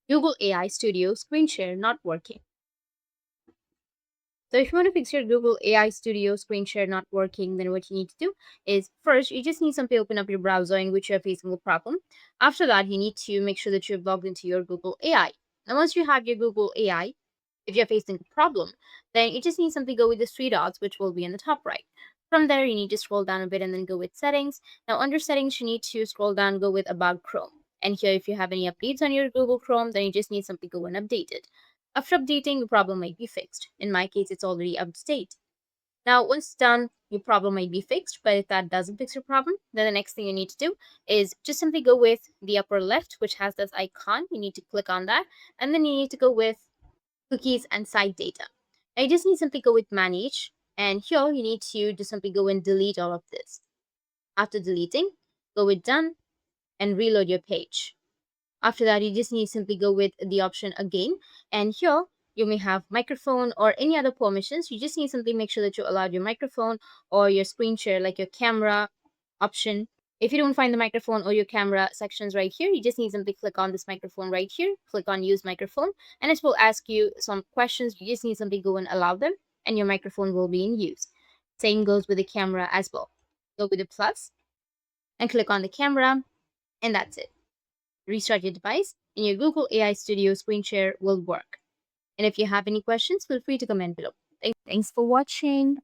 Google AI Studio screen share not working. So if you want to fix your Google AI Studio screen share not working, then what you need to do is first, you just need simply open up your browser in which you're facing a problem. After that, you need to make sure that you've logged into your Google AI. Now, once you have your Google AI, if you're facing a problem, then you just need simply go with the three dots, which will be in the top right. From there, you need to scroll down a bit and then go with settings. Now, under settings, you need to scroll down, go with about Chrome. And here, if you have any updates on your Google Chrome, then you just need simply go and update it. After updating, the problem might be fixed. In my case, it's already up to date. Now, once done, your problem might be fixed, but if that doesn't fix your problem, then the next thing you need to do is just simply go with the upper left, which has this icon. You need to click on that, and then you need to go with cookies and site data. Now, you just need to simply go with manage, and here you need to just simply go and delete all of this. After deleting, go with done and reload your page. After that, you just need to simply go with the option again. And here you may have microphone or any other permissions. You just need to simply make sure that you allowed your microphone or your screen share, like your camera option. If you don't find the microphone or your camera sections right here, you just need to simply click on this microphone right here, click on use microphone, and it will ask you some questions. You just need to simply go and allow them, and your microphone will be in use. Same goes with the camera as well. Go with the plus and click on the camera, and that's it. Restart your device, and your Google AI Studio screen share will work. And if you have any questions, feel free to comment below. Thanks for watching.